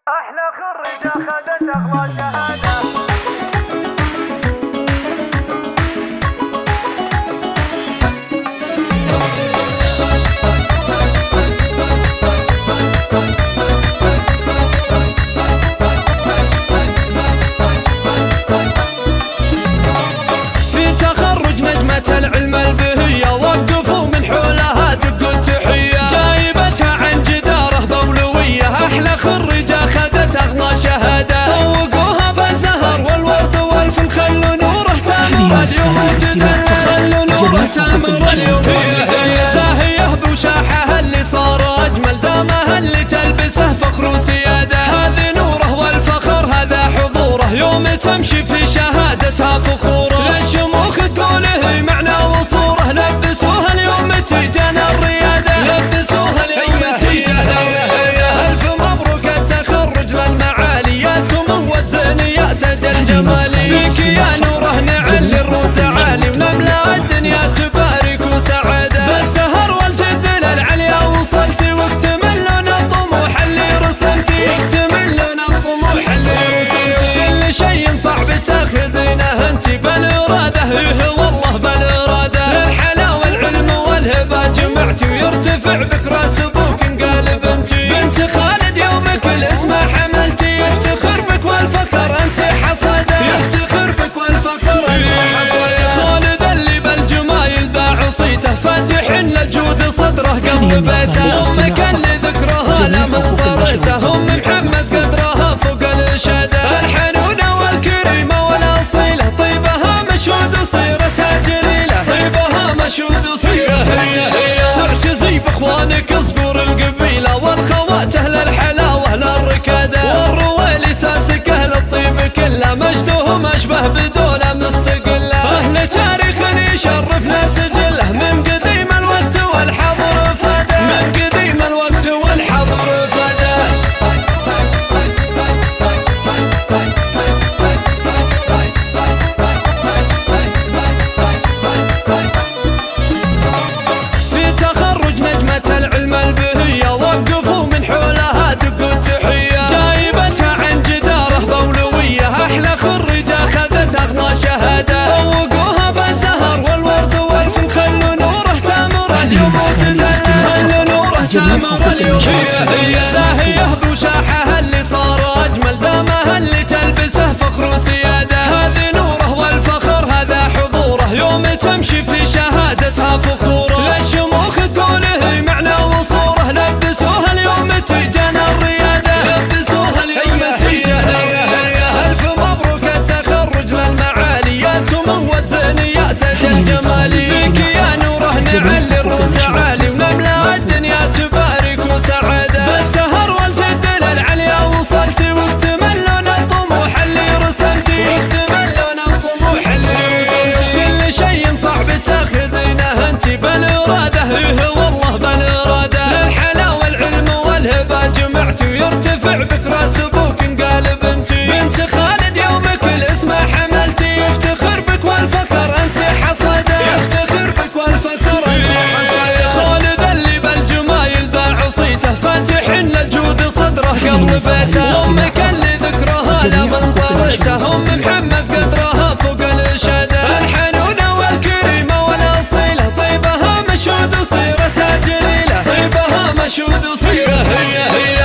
أحلى خريجة خدت أغلى شهادة. في تخرج نجمة العلم البهية وقفوا من حولها دقوا تحية، جايبتها عن جدارة بولوية. أحلى خريجة خدت أغلى شهادة، طوقوها بالزهر والورد والفل، خلوا نوره تامر اليوم تدلل، خلوا نوره تامر اليوم. زاهية بوشاحها اللي صار أجمل، دامها اللي تلبسه فخر وسيادة. هذه نوره والفخر هذا حضوره، يوم تمشي في شهادتها فخوره. للشموخ تقوله معنى وصوره، لبسوها اليوم تيجانا الريادة، لبسوها اليوم تيجانا الريادة. ألف مبروك التخرج للمعالي، يا سمو الزينيات تاج الجمالي. فيك يا نوره نعلي الروس عالي، ونملا الدنيا تبارك وسعادة. بالسهر والجد للعليا وصلتي، واكتمل لنا الطموح اللي رسمتي، واكتمل لنا الطموح اللي رسمتي. كل شيء صعب تاخذينه انتي بالإرادة، والله بالإرادة. للحلا والعلم والهبة جمعتي، ويرتفع بك راس ابوك انقلب انتي. بنت خالد يومك الاسم حملتي، يفتخر بك والفخر انت حصده، يفتخر بك والفخر انت حصده. خالد اللي بالجمايل ذا عصيته، فاتح للجود صدره قبل بيته. امك اللي ذكرها لا منطرته، ام محمد قدرها فوق الاشاده. الحنونه والكريمه والاصيله، طيبها مشهود وصيرتها جليله، طيبها مشهود وصيرتها جليله. تعتزي باخوانك صقور القبيله، والخوات اهل الحلاوه للركاده. والرويلي ساسك اهل الطيب كله، مجدهم اشبه بدوله مستقله. اهل تاريخ يشرفنا سجله، من قديم الوقت والحضر فاده، من قديم الوقت والحضر فاده. في تخرج نجمة العلم البهية، وقفوا من حولها دقوا تحية، جايبتها عن جدارة بولوية. أحلى خريجة خذت أغلى شهادة، طوقوها بالزهر والورد والفل، خلوا نوره تامر اليوم تدلل، خلوا نوره تامر اليوم. زاهية بوشاحها اللي صار أجمل، دامها اللي تلبسه فخر وسيادة. هذه نوره والفخر هذا حضوره، يوم تمشي في شهادتها فخوره. للشموخ تقوله معنى وصوره، لبسوها اليوم تيجانا الريادة، لبسوها اليوم تيجانا الريادة. ألف مبروك التخرج للمعالي، يا سمو الزينيات تاج الجمالي. فيك يا نوره نعلي الروس عالي، ونملا الدنيا تبارك وسعادة. بالسهر والجد للعليا وصلتي، واكتمل لنا الطموح اللي رسمتي، واكتمل لنا الطموح اللي رسمتي. كل شيء صعب تاخذينه انتي بالإرادة، والله بالإرادة. للحلا والعلم والهبة جمعتي، ويرتفع بك راس ابوك انقلب انتي. بنت خالد يومك الاسم حملتي، يفتخر بك والفخر انت حصده، يفتخر بك والفخر انت حصده. خالد اللي بالجمايل ذا عصيته، فاتح للجود صدره قبل بيته. امك اللي ذكرها لا منطرته، ام محمد قدرها فوق الاشاده. الحنونه والكريمه والاصيله، طيبها مشهود وصيرتها جليله، طيبها مشهود وصيرتها جليله.